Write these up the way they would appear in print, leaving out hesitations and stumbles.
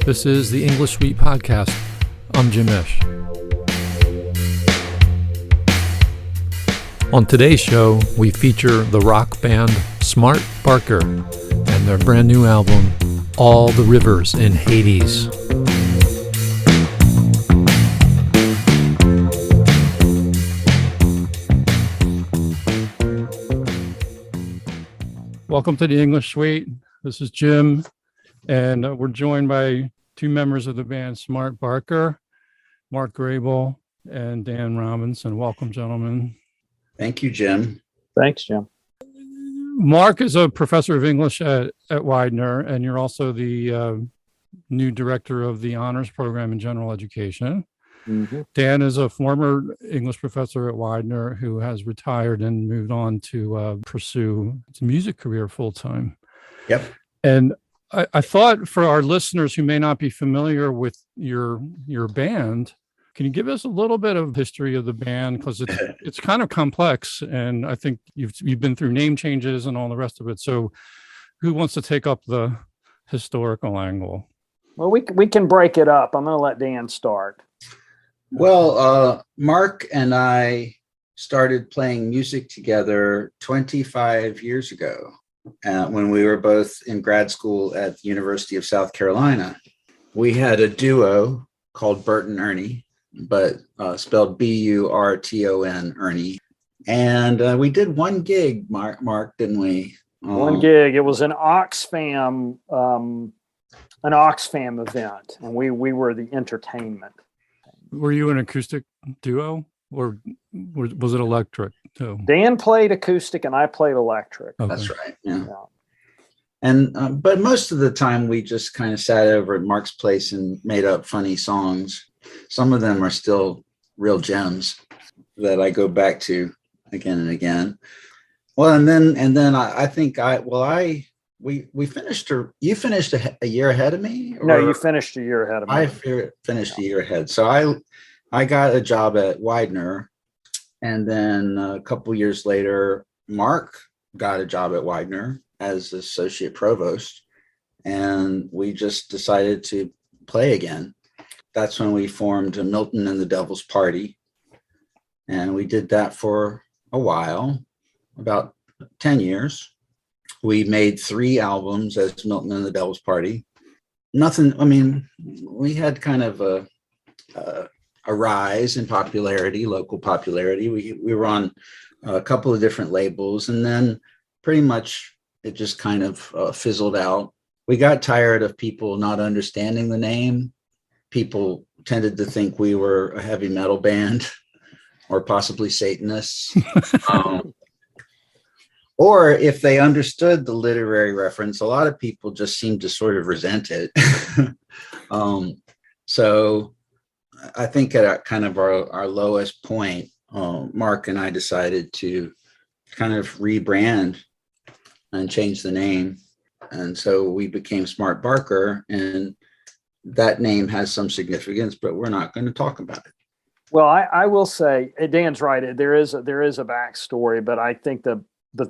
This is the English Suite Podcast. I'm Jim Ish. On today's show, we feature the rock band Smart Barker and their brand new album, All the Rivers in Hades. Welcome to the English Suite. This is Jim, and we're joined by two members of the band, Smart Barker, Mark Grable, and Dan Robinson. Welcome, gentlemen. Thank you, Jim. Thanks, Jim. Mark is a professor of English at Widener, and you're also the new director of the honors program in general education. Mm-hmm. Dan is a former English professor at Widener who has retired and moved on to pursue his music career full time. Yep. And I thought for our listeners who may not be familiar with your band, can you give us a little bit of history of the band? Because it's kind of complex, and I think you've been through name changes and all the rest of it. So who wants to take up the historical angle? Well, we can break it up. I'm going to let Dan start. Well, Mark and I started playing music together 25 years ago when we were both in grad school at the University of South Carolina. We had a duo called Bert and Ernie, but spelled B-U-R-T-O-N, Ernie. And we did one gig, Mark, didn't we? One gig. It was an Oxfam event, and we were the entertainment. Were you an acoustic duo, or was it electric too? Dan played acoustic and I played electric. Okay. That's right. Yeah. And but most of the time we just kind of sat over at Mark's place and made up funny songs. Some of them are still real gems that I go back to again and again. Well, and then I think we finished. You finished a year ahead of me? No, you finished a year ahead of me. I finished a year ahead. So I got a job at Widener, and then a couple years later, Mark got a job at Widener as associate provost, and we just decided to play again. That's when we formed Milton and the Devil's Party, and we did that for a while, about 10 years. We made 3 albums as Milton and the Devil's Party. We had kind of a rise in popularity, local popularity. We were on a couple of different labels, and then pretty much it just kind of fizzled out. We got tired of people not understanding the name. People tended to think we were a heavy metal band or possibly Satanists. Or if they understood the literary reference, a lot of people just seemed to sort of resent it. So I think at kind of our lowest point, Mark and I decided to kind of rebrand and change the name. And so we became Smart Barker, and that name has some significance, but we're not going to talk about it. Well, I will say, Dan's right. There is a backstory, but I think the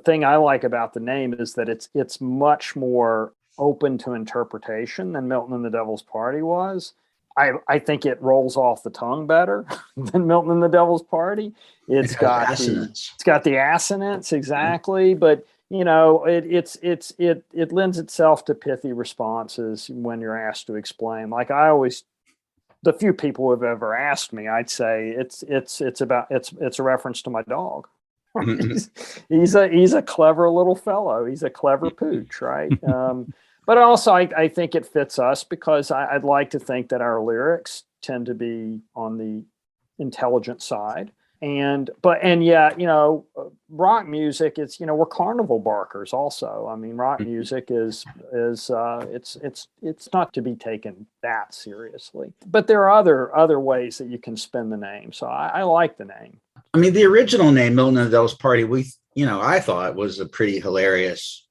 thing I like about the name is that it's much more open to interpretation than Milton and the Devil's Party was. I think it rolls off the tongue better than Milton and the Devil's Party. It's got the assonance, exactly, but you know, it lends itself to pithy responses when you're asked to explain. Like the few people who have ever asked me, I'd say it's a reference to my dog. he's a clever little fellow. He's a clever pooch, right? But also I think it fits us because I'd like to think that our lyrics tend to be on the intelligent side. And yet, you know, rock music, it's, you know, we're carnival barkers also. I mean, rock music is it's not to be taken that seriously. But there are other ways that you can spin the name. So I like the name. I mean, the original name, Milton and the Devil's Party, I thought was a pretty hilarious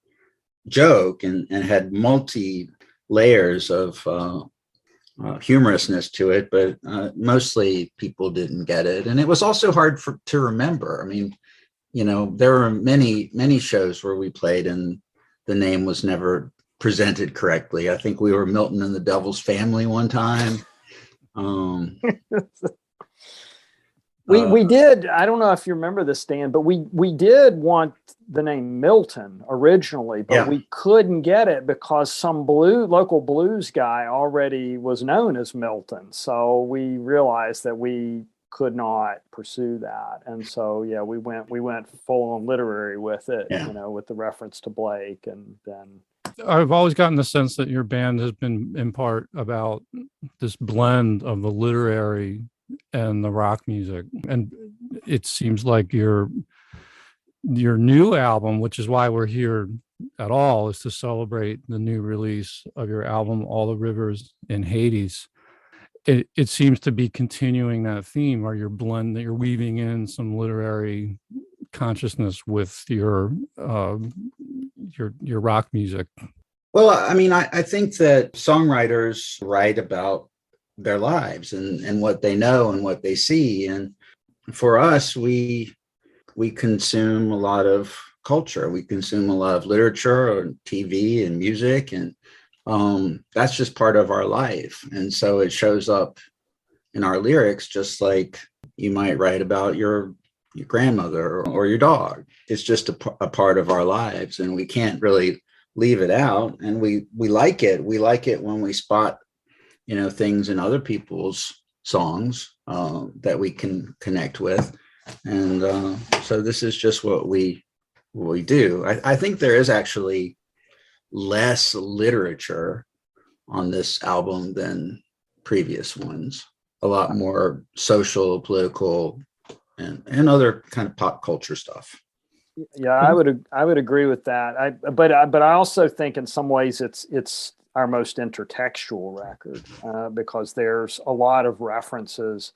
joke and had multi layers of humorousness to it, but mostly people didn't get it. And it was also hard to remember. I mean, you know, there were many shows where we played and the name was never presented correctly. I think we were Milton and the Devil's Family one time. We did. I don't know if you remember this, Dan, but we did want the name Milton originally, but we couldn't get it because some local blues guy already was known as Milton. So we realized that we could not pursue that, and so we went full on literary with it, with the reference to Blake, and then. I've always gotten the sense that your band has been in part about this blend of the literary and the rock music. And it seems like your new album, which is why we're here at all, is to celebrate the new release of your album, All the Rivers in Hades. It seems to be continuing that theme, where you're weaving in some literary consciousness with your rock music. Well, I mean, I think that songwriters write about their lives and what they know and what they see. And for us, we consume a lot of culture. We consume a lot of literature or TV and music, and that's just part of our life. And so it shows up in our lyrics, just like you might write about your grandmother or your dog. It's just a part of our lives, and we can't really leave it out. And we like it. We like it when we spot, things in other people's songs that we can connect with. And so this is just what we do. I think there is actually less literature on this album than previous ones. A lot more social, political, and other kind of pop culture stuff. Yeah, I would agree with that. But I also think in some ways it's our most intertextual record because there's a lot of references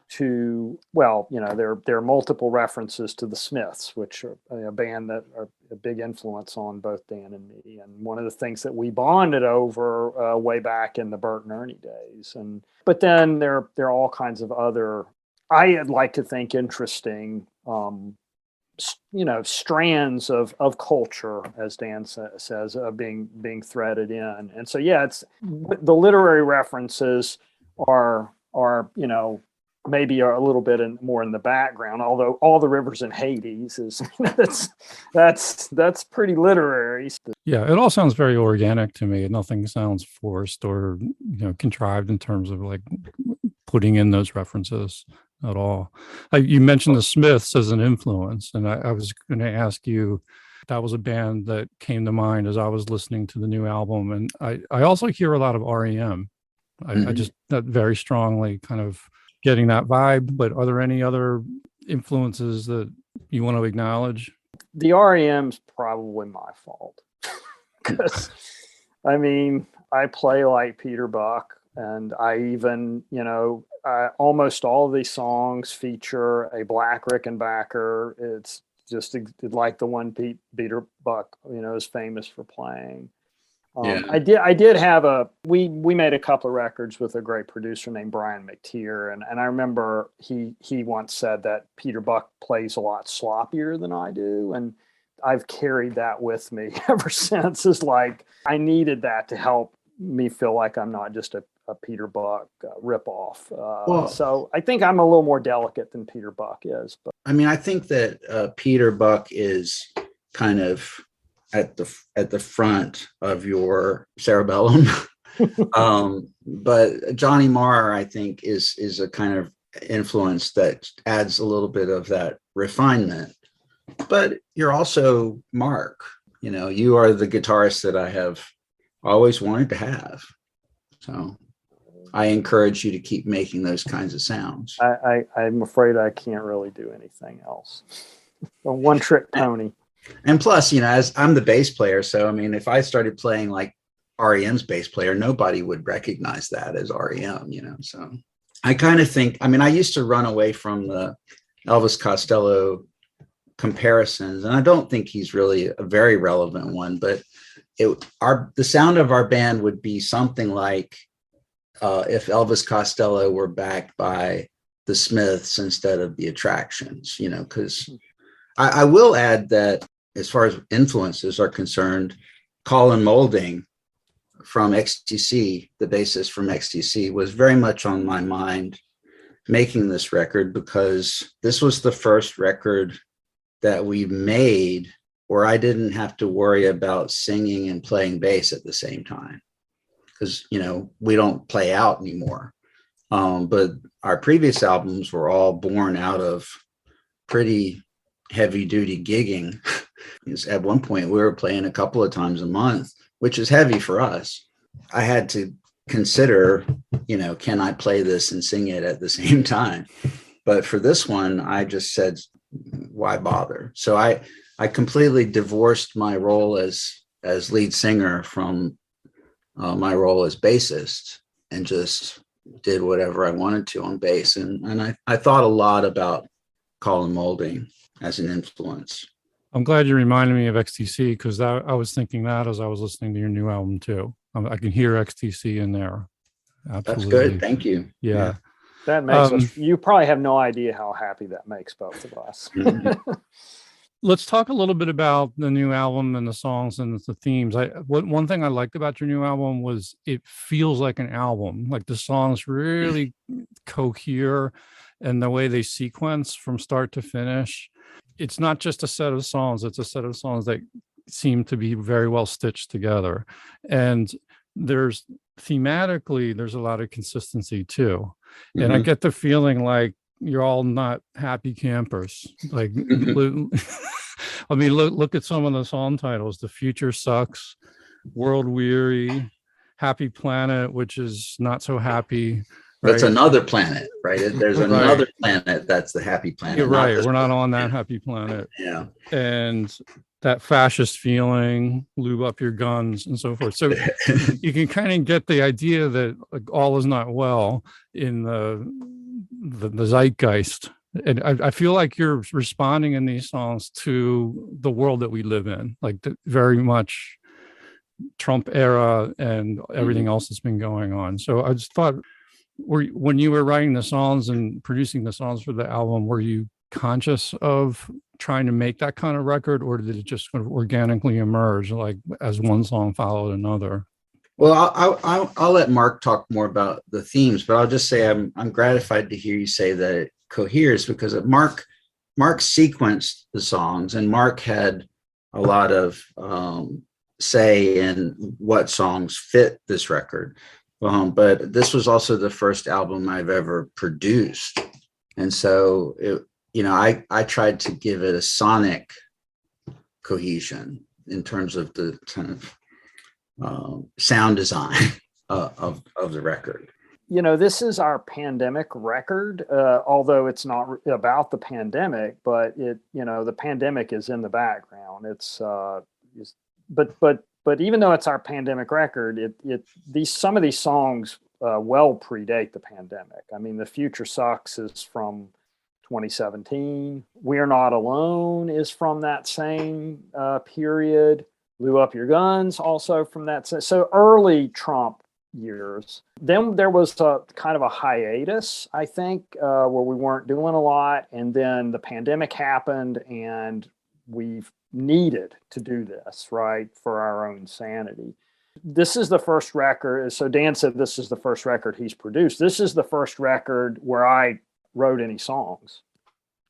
to, there are multiple references to the Smiths, which are a band that are a big influence on both Dan and me. And one of the things that we bonded over way back in the Bert and Ernie days. But then there are all kinds of other, I'd like to think, interesting strands of culture, as Dan says, being threaded in. And so, it's the literary references are maybe are a little bit more in the background, although All the Rivers in Hades is that's pretty literary. Yeah, it all sounds very organic to me. Nothing sounds forced or contrived in terms of like putting in those references at all. You mentioned the Smiths as an influence, and I was going to ask you, that was a band that came to mind as I was listening to the new album. And I also hear a lot of REM. I just that very strongly kind of getting that vibe. But are there any other influences that you want to acknowledge? The REM's probably my fault. Because, I play like Peter Buck, and I even, almost all of these songs feature a black Rickenbacker. It's just like the one Peter Buck, is famous for playing. I did have we made a couple of records with a great producer named Brian McTeer, and I remember he once said that Peter Buck plays a lot sloppier than I do, and I've carried that with me ever since. Is like I needed that to help me feel like I'm not just a Peter Buck ripoff. So I think I'm a little more delicate than Peter Buck is. But I think that Peter Buck is kind of at the front of your cerebellum. But Johnny Marr, I think, is a kind of influence that adds a little bit of that refinement. But you're also Mark. You are the guitarist that I have always wanted to have. So I encourage you to keep making those kinds of sounds. I'm afraid I can't really do anything else. A one-trick pony. And plus, as I'm the bass player, so if I started playing like REM's bass player, nobody would recognize that as REM, So I kind of think, I used to run away from the Elvis Costello comparisons, and I don't think he's really a very relevant one, but the sound of our band would be something like if Elvis Costello were backed by the Smiths instead of the Attractions, because I will add that as far as influences are concerned, Colin Moulding from XTC, the bassist from XTC, was very much on my mind making this record, because this was the first record that we made where I didn't have to worry about singing and playing bass at the same time, because, you know, we don't play out anymore. But our previous albums were all born out of pretty heavy duty gigging. At one point we were playing a couple of times a month, which is heavy for us. I had to consider, you know, can I play this and sing it at the same time? But for this one, I just said, why bother? So I completely divorced my role as lead singer from my role as bassist, and just did whatever I wanted to on bass. And I thought a lot about Colin Moulding as an influence. I'm glad you reminded me of XTC, because I was thinking that as I was listening to your new album too. I can hear XTC in there. Absolutely. That's good. Thank you. Yeah. That makes us, you probably have no idea how happy that makes both of us. Let's talk a little bit about the new album and the songs and the themes. One thing I liked about your new album was it feels like an album. Like the songs really cohere, and the way they sequence from start to finish. It's not just a set of songs, it's a set of songs that seem to be very well stitched together. And thematically, there's a lot of consistency too. Mm-hmm. And I get the feeling like you're all not happy campers. Like, I mean, look at some of the song titles: The Future Sucks, World Weary, Happy Planet, which is not so happy. Right? That's another planet, right? There's another planet that's the happy planet. You're right. We're not on that happy planet. Yeah. And that fascist feeling, lube up your guns and so forth. So you can kind of get the idea that like, all is not well in the zeitgeist. And I feel like you're responding in these songs to the world that we live in, like very much Trump era and everything else that's been going on. So I just thought, when you were writing the songs and producing the songs for the album, were you conscious of trying to make that kind of record, or did it just sort of organically emerge, like as one song followed another? Well, I'll let Mark talk more about the themes, but I'll just say I'm gratified to hear you say that it coheres, because Mark sequenced the songs, and Mark had a lot of say in what songs fit this record. But this was also the first album I've ever produced. And so, I tried to give it a sonic cohesion in terms of the kind of sound design of the record. You know, this is our pandemic record, although it's not about the pandemic, but the pandemic is in the background. But even though it's our pandemic record, some of these songs well predate the pandemic. I mean, The Future Sucks is from 2017. We're Not Alone is from that same period. Lube Up Your Guns also from that. So early Trump years. Then there was a kind of a hiatus, I think, where we weren't doing a lot. And then the pandemic happened, and we've needed to do this, right, for our own sanity. This is the first record. So Dan said this is the first record he's produced. This is the first record where I wrote any songs.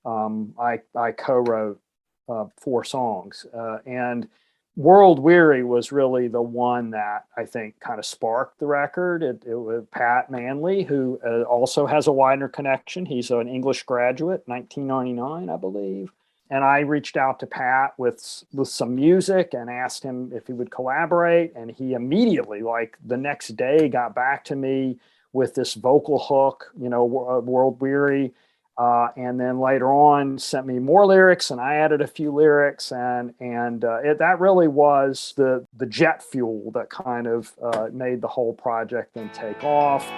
I co-wrote 4 songs, and World Weary was really the one that I think kind of sparked the record. It was Pat Manley, who also has a Widener connection. He's an English graduate, 1999, I believe. And I reached out to Pat with some music and asked him if he would collaborate. And he immediately, like the next day, got back to me with this vocal hook, World Weary. And then later on sent me more lyrics, and I added a few lyrics. And that really was the jet fuel that kind of made the whole project then take off.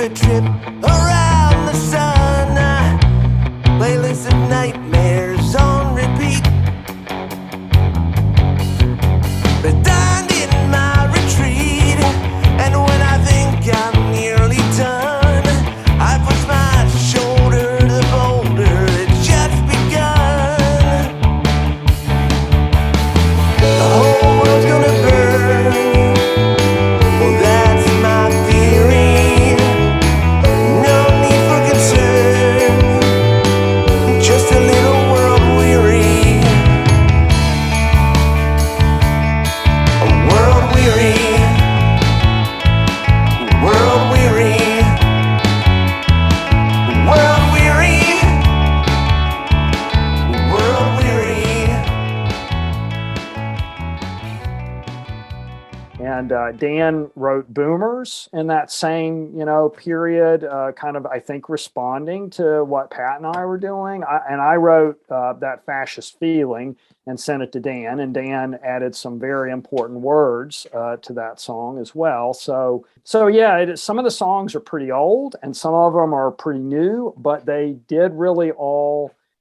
Trip around the sun. Playlist of nightmares on repeat. Bedined in my retreat, and when I think I'm nearly done, I push my shoulder to the boulder that just begun. The whole world's gonna burn. Well, that's my theory. No need for concern. Just a little world weary. A world weary. World weary. World weary. World weary. And Dan wrote Boomers in that same, period, kind of, I think, responding to what Pat and I were doing. I wrote That Fascist Feeling and sent it to Dan, and Dan added some very important words to that song as well. So yeah, some of the songs are pretty old and some of them are pretty new, but they did really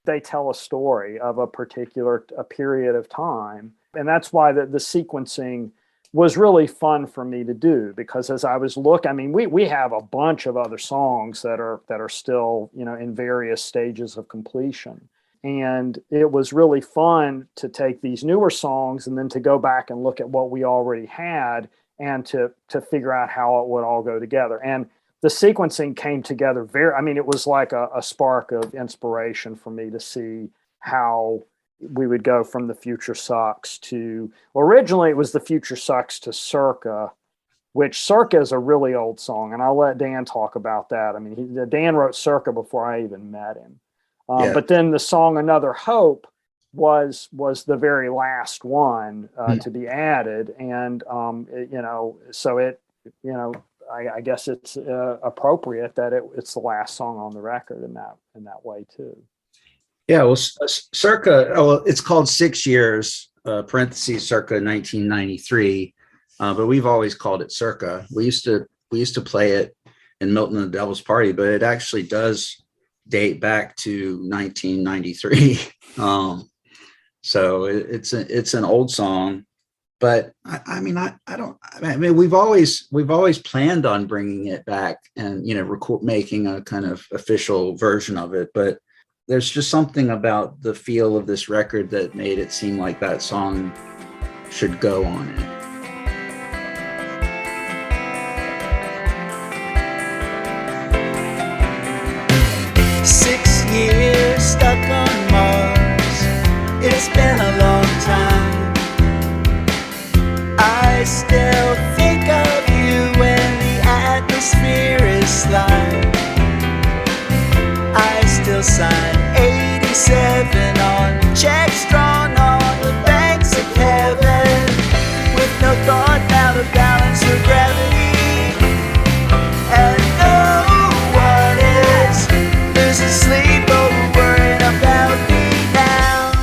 they tell a story of a particular period of time. And that's why the sequencing was really fun for me to do, because as I was we have a bunch of other songs that are still, in various stages of completion. And it was really fun to take these newer songs and then to go back and look at what we already had and to figure out how it would all go together. And the sequencing came together it was like a spark of inspiration for me to see how we would go from The Future Sucks to, originally it was The Future Sucks to Circa, which Circa is a really old song. And I'll let Dan talk about that. Dan wrote Circa before I even met him. Yeah. But then the song Another Hope was the very last one to be added. And, I guess it's appropriate that it's the last song on the record in that way too. Yeah, well, circa, it's called 6 years, parentheses, circa 1993, but we've always called it Circa. We used to play it in Milton and the Devil's Party, but it actually does date back to 1993. So it's an old song, but we've always planned on bringing it back and, making a kind of official version of it, but there's just something about the feel of this record that made it seem like that song should go on it. Six years stuck on Mars. It's been a long time. I still think of you when the atmosphere is slight. I still sign 87 on checks drawn on the banks of heaven, with no thought now to balance or gravity, and no one is losing sleep over worrying about me now.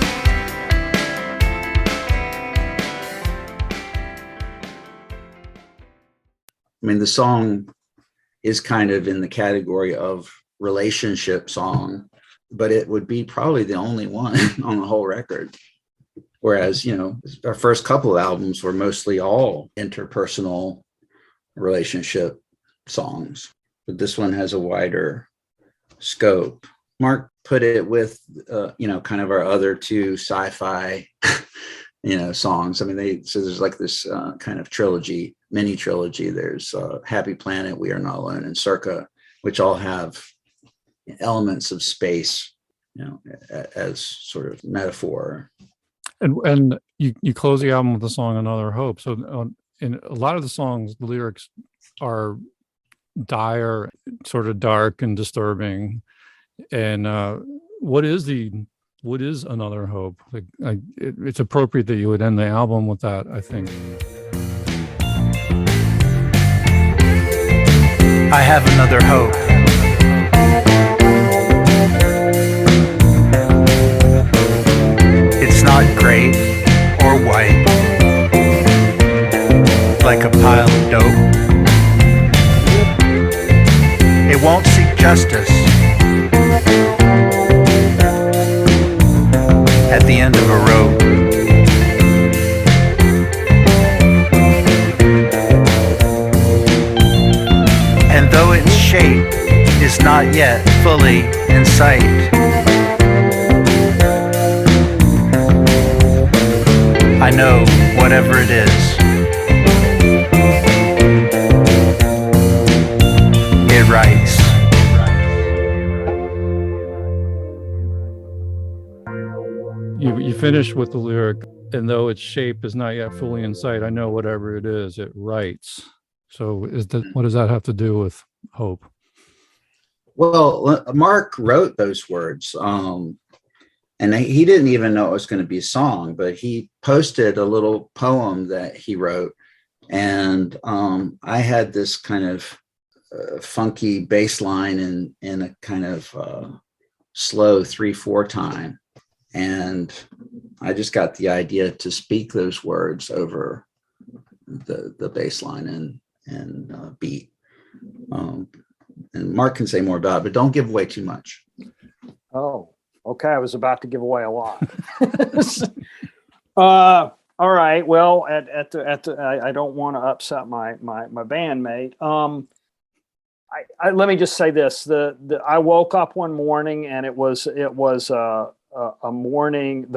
The song is kind of in the category of relationship song, but it would be probably the only one on the whole record. Whereas, our first couple of albums were mostly all interpersonal relationship songs, but this one has a wider scope. Mark put it with, kind of our other two sci-fi, songs. So there's like this kind of mini trilogy. There's Happy Planet, We Are Not Alone, and Circa, which all have elements of space, as sort of metaphor. And you close the album with the song Another Hope. So in a lot of the songs, the lyrics are dire, sort of dark and disturbing. And what is Another Hope? It's appropriate that you would end the album with that, I think. I have another hope. It's not gray or white, like a pile of dope. It won't seek justice, end of a rope. And though its shape is not yet fully in sight, I know whatever it is, it writes. You finish with the lyric, and though its shape is not yet fully in sight, I know whatever it is, it writes. So what does that have to do with hope? Well, Mark wrote those words, and he didn't even know it was going to be a song, but he posted a little poem that he wrote. And I had this kind of funky bass line in a kind of slow 3/4 time. And I just got the idea to speak those words over the bass line and beat. And Mark can say more about it, but don't give away too much. Oh, okay. I was about to give away a lot. All right. Well, I don't want to upset my bandmate. Let me just say this: I woke up one morning and it was the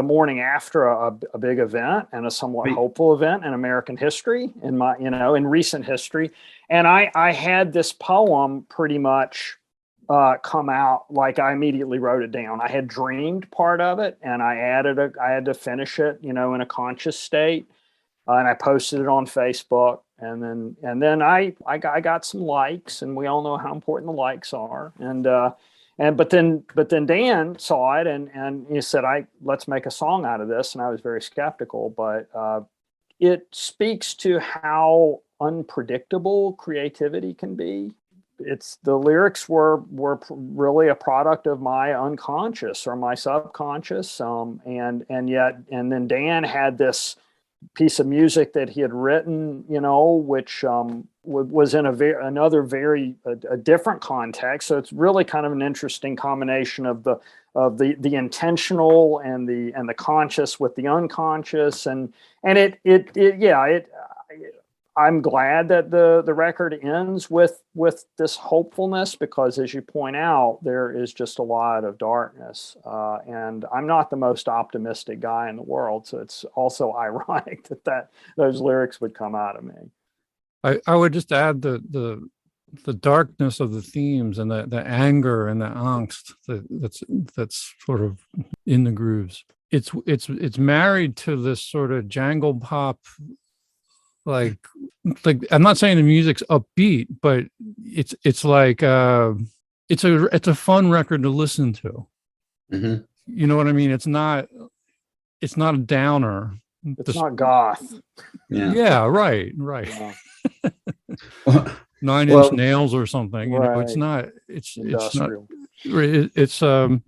morning after a big event and a somewhat hopeful event in American history, in recent history. And I had this poem pretty much come out. Like, I immediately wrote it down. I had dreamed part of it, and I had to finish it, in a conscious state. And I posted it on Facebook, and then I got some likes, and we all know how important the likes are. But then Dan saw it and he said, let's make a song out of this. And I was very skeptical, but it speaks to how unpredictable creativity can be. The lyrics were really a product of my unconscious or my subconscious. And then Dan had this piece of music that he had written, which was in a different context. So it's really kind of an interesting combination of the intentional and the conscious with the unconscious, and I'm glad that the record ends with this hopefulness, because, as you point out, there is just a lot of darkness, and I'm not the most optimistic guy in the world, so it's also ironic that those lyrics would come out of me. I would just add the darkness of the themes and the anger and the angst that's sort of in the grooves. It's married to this sort of jangle pop. Like I'm not saying the music's upbeat, but it's like it's a fun record to listen to. Mm-hmm. You know what I mean? It's not a downer. It's not goth. Yeah. Right. Well, 9 Inch Nails or something. Right. It's not. Industrial. It's an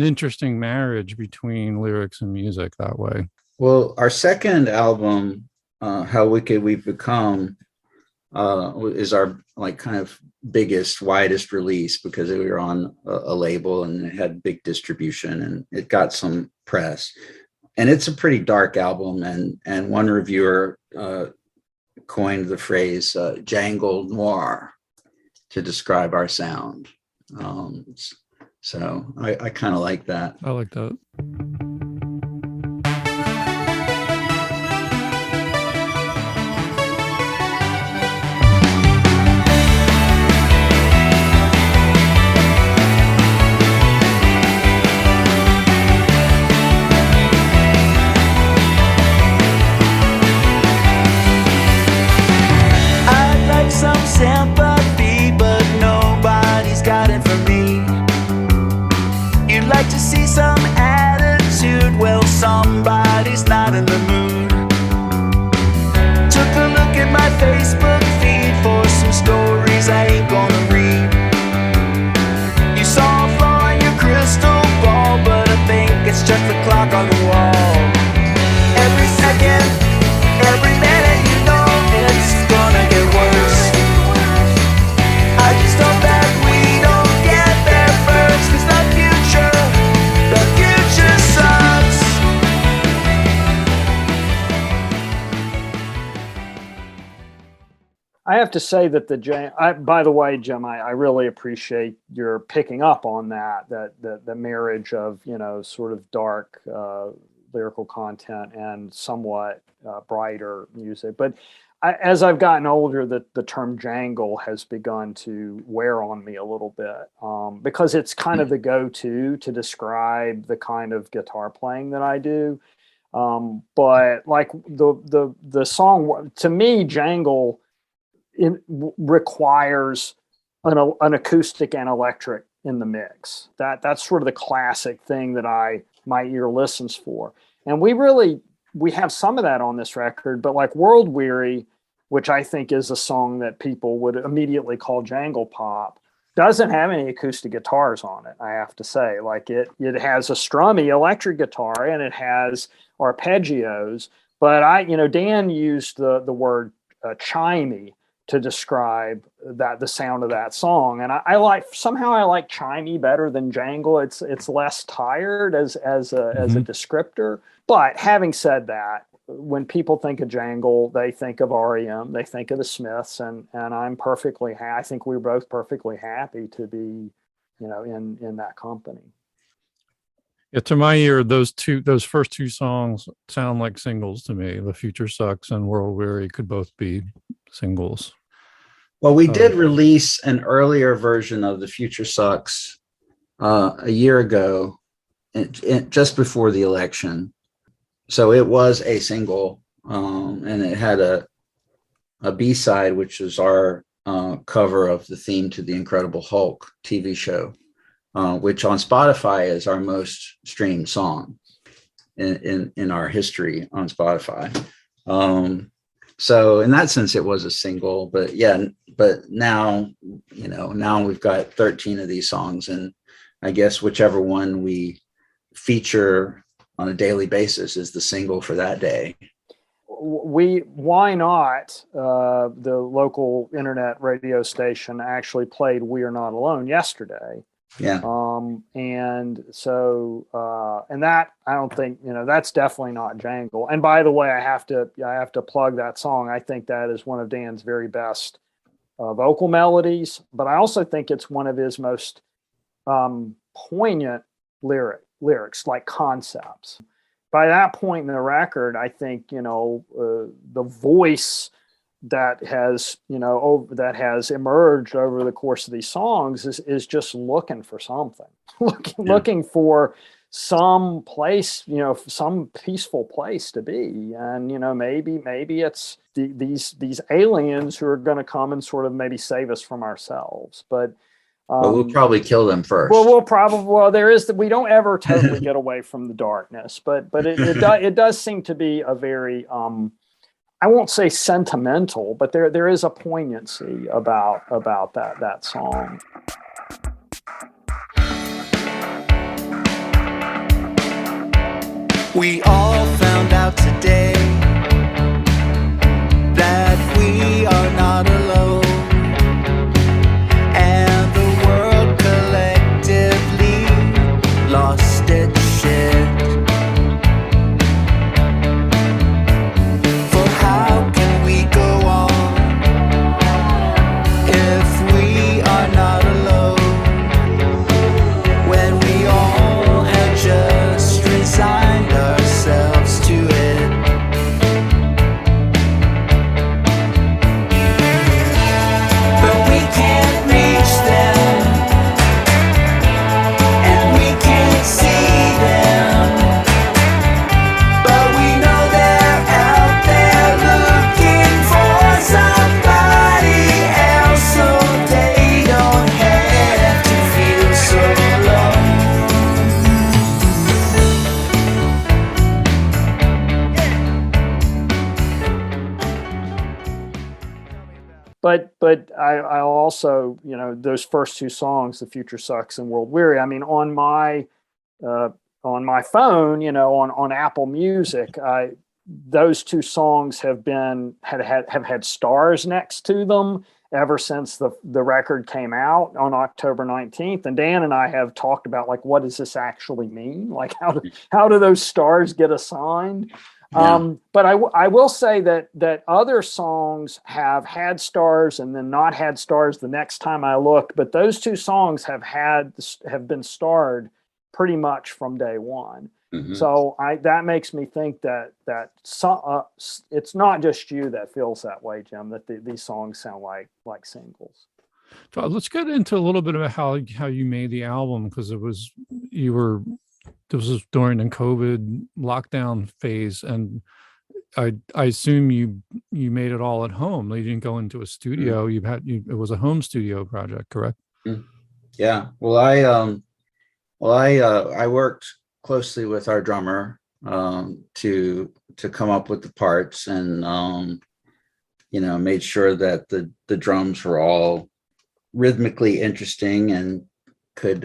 interesting marriage between lyrics and music that way. Well, our second album, How Wicked We've Become, is our kind of biggest, widest release, because we were on a label and it had big distribution and it got some press. And it's a pretty dark album, and one reviewer coined the phrase jangle noir to describe our sound. So I kind of like that. I like that. Sympathy, but nobody's got it for me. You'd like to see some attitude, well, somebody's not in the mood. Took a look at my Facebook feed for some stories I ain't gonna read. You saw a flaw in your crystal ball, but I think it's just the clock on the wall. Every second, every minute, you know it's gonna get worse. I just hope that we don't get there first, 'cause the future sucks. to say that by the way, Jim, I really appreciate your picking up on the marriage of, sort of dark lyrical content and somewhat brighter music. But as I've gotten older, the term jangle has begun to wear on me a little bit, because it's kind of the go-to to describe the kind of guitar playing that I do. But like the song, to me, jangle requires an acoustic and electric in the mix. That's sort of the classic thing that my ear listens for. And we have some of that on this record, but like World Weary, which I think is a song that people would immediately call jangle pop, doesn't have any acoustic guitars on it, I have to say. Like it has a strummy electric guitar and it has arpeggios, but Dan used the word chimey to describe the sound of that song. And I like chimey better than jangle. It's less tired as a descriptor. But having said that, when people think of jangle, they think of REM, they think of the Smiths, and I'm perfectly I think we're both perfectly happy to be, in that company. Yeah, to my ear, those first two songs sound like singles to me. The Future Sucks and World Weary could both be singles. Well, we did release an earlier version of The Future Sucks a year ago, just before the election. So it was a single, and it had a B-side, which is our cover of the theme to the Incredible Hulk TV show, which on Spotify is our most streamed song in our history on Spotify. So in that sense, it was a single, but now, now we've got 13 of these songs, and I guess whichever one we feature on a daily basis is the single for that day. Why not? The local internet radio station actually played "We Are Not Alone" yesterday. Yeah. And so, and that, I don't think, that's definitely not jangle. And by the way, I have to plug that song. I think that is one of Dan's very best vocal melodies, but I also think it's one of his most poignant lyrics, like concepts. By that point in the record, I think, the voice that has emerged over the course of these songs is just looking for something, looking for some place, some peaceful place to be. And, maybe it's these aliens who are going to come and sort of maybe save us from ourselves. But we'll probably kill them first. We don't ever totally get away from the darkness, but it does seem to be a very, I won't say sentimental, but there is a poignancy about that song. We all found out today that we are not alone, and the world collectively lost its shit. For how can we go on if we are not alone, when we all have just resigned ourselves to it? But we can't reach them, and we can't see them, but we know they're out there looking for somebody else, so they don't have to feel so alone. But I also, those first two songs, "The Future Sucks" and "World Weary," I mean, on my phone, on Apple Music, those two songs have had stars next to them ever since the record came out on October 19th. And Dan and I have talked about, like, what does this actually mean? Like, how do those stars get assigned? But I will say that other songs have had stars and then not had stars the next time I look. But those two songs have been starred pretty much from day one. Mhm. So that makes me think that it's not just you that feels that way, Jim. That these songs sound like singles. So let's get into a little bit about how you made the album, because this was during the COVID lockdown phase, and I assume you made it all at home. You didn't go into a studio. It was a home studio project, correct? Yeah. Well, I worked closely with our drummer to come up with the parts, and made sure that the drums were all rhythmically interesting and could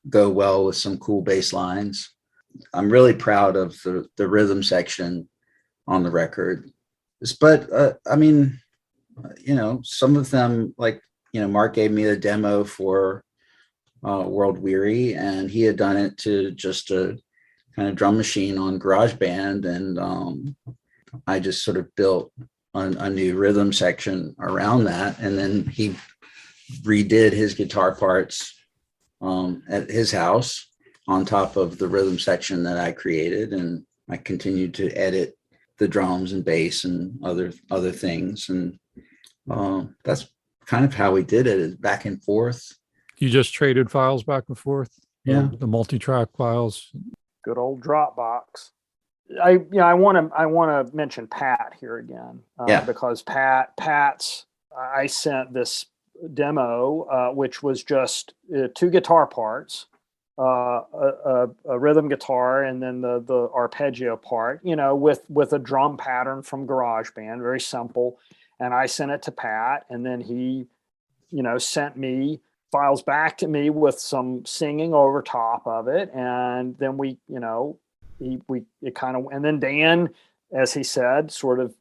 go well with some cool bass lines. I'm really proud of the rhythm section on the record. But I mean, some of them, like, Mark gave me a demo for World Weary, and he had done it to just a kind of drum machine on GarageBand, and I just sort of built a new rhythm section around that, and then he redid his guitar parts at his house on top of the rhythm section that I created, and I continued to edit the drums and bass and other things, and that's kind of how we did it, is back and forth. You just traded files back and forth? Yeah. The multi-track files. Good old Dropbox. I want to mention Pat here again, because I sent this demo, which was just two guitar parts, a rhythm guitar, and then the arpeggio part, with a drum pattern from GarageBand, very simple. And I sent it to Pat, and then he, sent me files back to me with some singing over top of it. And then and then Dan, as he said, sort of,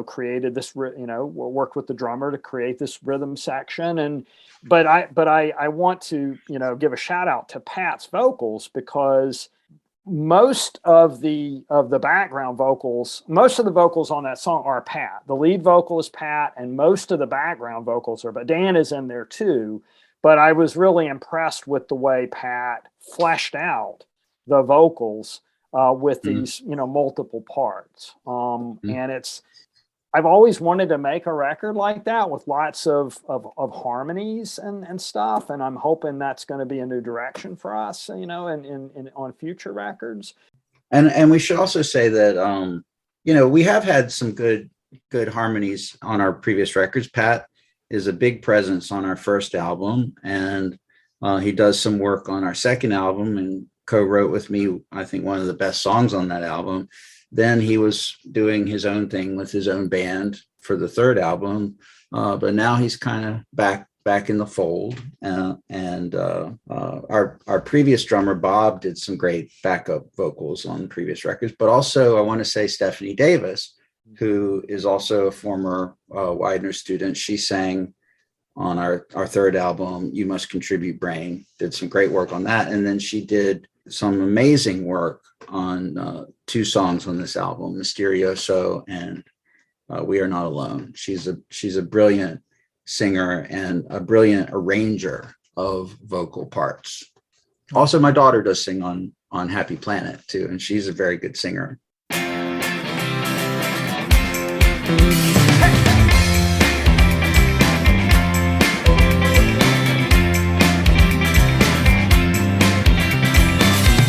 created this, worked with the drummer to create this rhythm section. But I want to, give a shout out to Pat's vocals, because most of the background vocals, most of the vocals on that song are Pat. The lead vocal is Pat, and most of the background vocals are, but Dan is in there too. But I was really impressed with the way Pat fleshed out the vocals with these, multiple parts. And I've always wanted to make a record like that with lots of harmonies and stuff. And I'm hoping that's going to be a new direction for us, on future records. And we should also say that, we have had some good harmonies on our previous records. Pat is a big presence on our first album, and he does some work on our second album and co-wrote with me, I think, one of the best songs on that album. Then he was doing his own thing with his own band for the third album, but now he's kind of back in the fold. And our previous drummer Bob did some great backup vocals on previous records. But also, I want to say Stephanie Davis, who is also a former Widener student. She sang on our third album, You Must Contribute Brain, did some great work on that. And then she did some amazing work on two songs on this album, Mysterioso and We Are Not Alone. She's a brilliant singer and a brilliant arranger of vocal parts. Also, my daughter does sing on Happy Planet too, and she's a very good singer.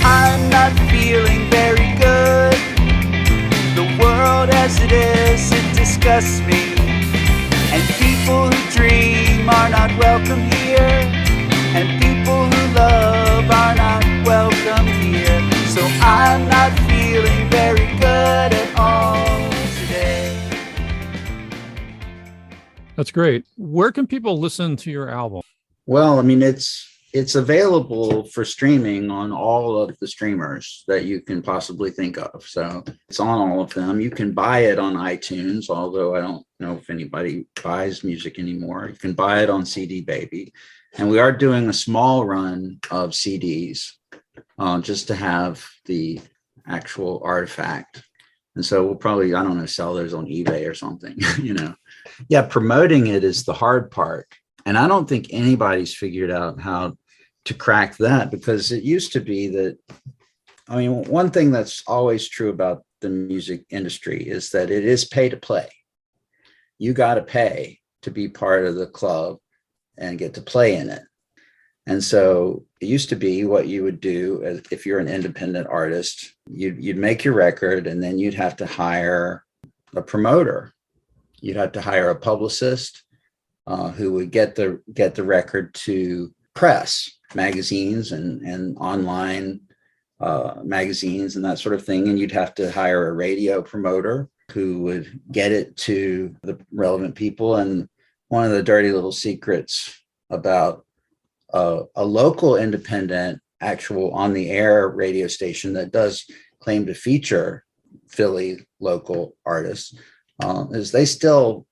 I'm not feeling very good. The world as it is, it disgusts me. And people who dream are not welcome here. And people who love are not welcome here. So I'm not feeling very good at all today. That's great. Where can people listen to your album? Well, I mean, it's available for streaming on all of the streamers that you can possibly think of. So it's on all of them. You can buy it on iTunes, although I don't know if anybody buys music anymore. You can buy it on CD Baby. And we are doing a small run of CDs just to have the actual artifact. And so we'll probably, I don't know, sell those on eBay or something, Yeah, promoting it is the hard part. And I don't think anybody's figured out how to crack that, because it used to be that, I mean, one thing that's always true about the music industry is that it is pay to play. You got to pay to be part of the club and get to play in it. And so it used to be what you would do if you're an independent artist, you'd make your record, and then you'd have to hire a promoter. You'd have to hire a publicist who would get the record to press, magazines and online magazines and that sort of thing. And you'd have to hire a radio promoter who would get it to the relevant people. And one of the dirty little secrets about a local independent actual on the air radio station that does claim to feature Philly local artists is they still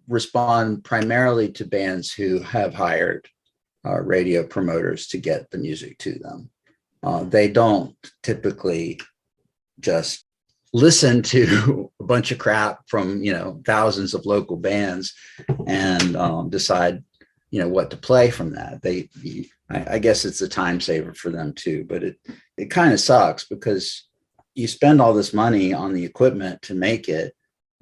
respond primarily to bands who have hired radio promoters to get the music to them. They don't typically just listen to a bunch of crap from, thousands of local bands and decide, what to play from that. I guess it's a time saver for them too, but it kind of sucks because you spend all this money on the equipment to make it.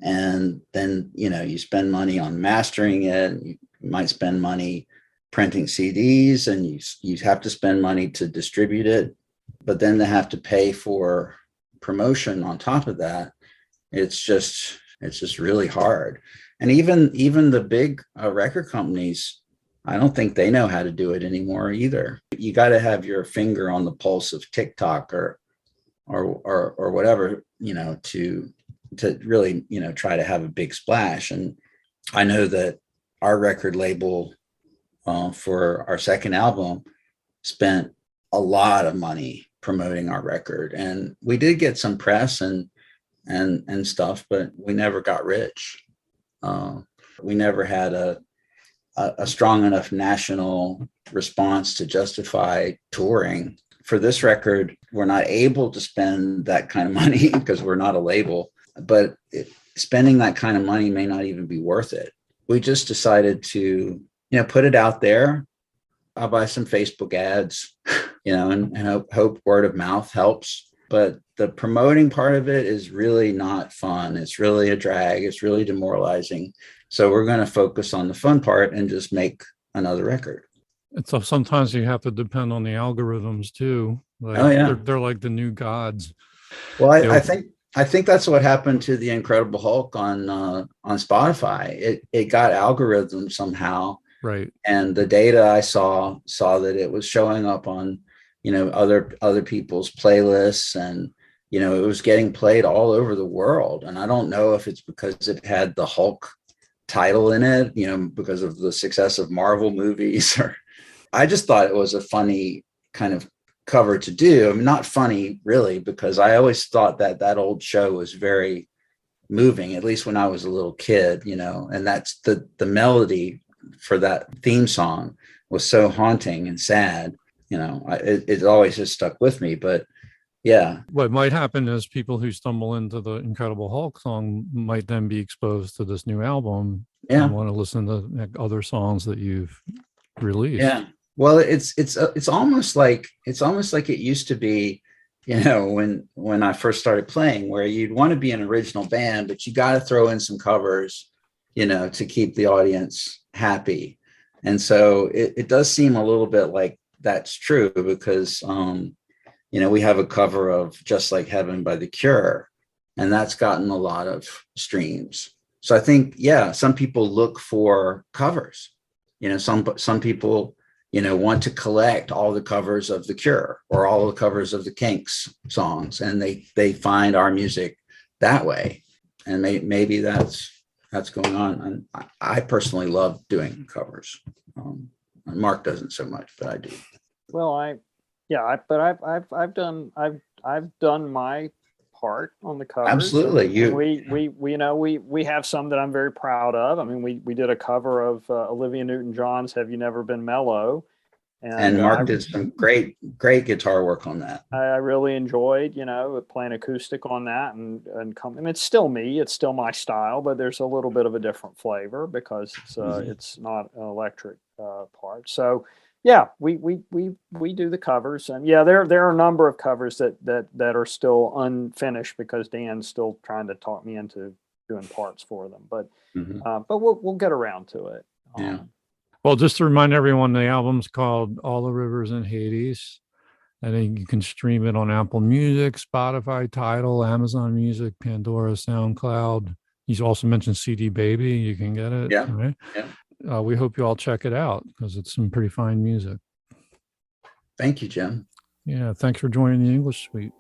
And then, you spend money on mastering it. You might spend money printing CDs, and you have to spend money to distribute it, but then they have to pay for promotion on top of that. It's just really hard. And even the big record companies, I don't think they know how to do it anymore either. You got to have your finger on the pulse of TikTok or whatever, to really, try to have a big splash. And I know that our record label for our second album spent a lot of money promoting our record, and we did get some press and stuff, but we never got rich. We never had a strong enough national response to justify touring. For this record, we're not able to spend that kind of money because we're not a label, but spending that kind of money may not even be worth it. We just decided to, put it out there. I'll buy some Facebook ads, and hope word of mouth helps. But the promoting part of it is really not fun. It's really a drag. It's really demoralizing. So we're going to focus on the fun part and just make another record. And so sometimes you have to depend on the algorithms too. Like, oh yeah, they're like the new gods. Well, I think that's what happened to the Incredible Hulk on Spotify. It got algorithms somehow, right? And the data I saw that it was showing up on other people's playlists, and it was getting played all over the world. And I don't know if it's because it had the Hulk title in it, because of the success of Marvel movies, or I just thought it was a funny kind of cover to do. I mean, not funny really, because I always thought that old show was very moving, at least when I was a little kid, and that's the melody for that theme song was so haunting and sad. It always has stuck with me. But yeah, what might happen is people who stumble into the Incredible Hulk song might then be exposed to this new album and want to listen to other songs that you've released. Yeah. Well, it's almost like it used to be, when I first started playing, where you'd want to be an original band, but you got to throw in some covers, to keep the audience happy. And so it does seem a little bit like that's true, because we have a cover of Just Like Heaven by The Cure, and that's gotten a lot of streams. So I think, some people look for covers. Some people, want to collect all the covers of The Cure or all the covers of the Kinks songs, and they find our music that way. And maybe that's going on. And I personally love doing covers. Mark doesn't so much, but I do. Well, I've done my part on the covers. Absolutely. We have some that I'm very proud of. I mean, we did a cover of Olivia Newton-John's "Have You Never Been Mellow," And Mark did some great guitar work on that. I really enjoyed, playing acoustic on that, and I mean, it's still me, it's still my style, but there's a little bit of a different flavor because it's not an electric part. So yeah, we do the covers, and yeah, there are a number of covers that are still unfinished because Dan's still trying to talk me into doing parts for them, but we'll get around to it. Yeah. Well, just to remind everyone, the album's called All the Rivers in Hades. I think you can stream it on Apple Music, Spotify, Tidal, Amazon Music, Pandora, SoundCloud. He's also mentioned CD Baby. You can get it. Yeah. Right? Yeah. We hope you all check it out because it's some pretty fine music. Thank you, Jim. Yeah. Thanks for joining the English Suite.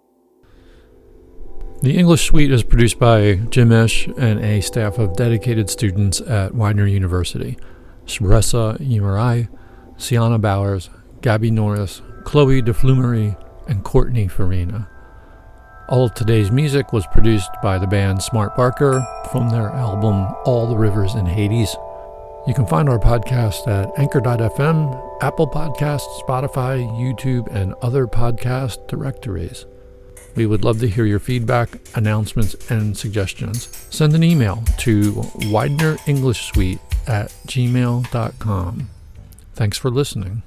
The English Suite is produced by Jim Ish and a staff of dedicated students at Widener University. Shressa Emarai, Sienna Bowers, Gabby Norris, Chloe DeFlumery, and Courtney Farina. All of today's music was produced by the band Smart Barker from their album All the Rivers in Hades. You can find our podcast at Anchor.fm, Apple Podcasts, Spotify, YouTube, and other podcast directories. We would love to hear your feedback, announcements, and suggestions. Send an email to widenerenglishsuite@gmail.com. Thanks for listening.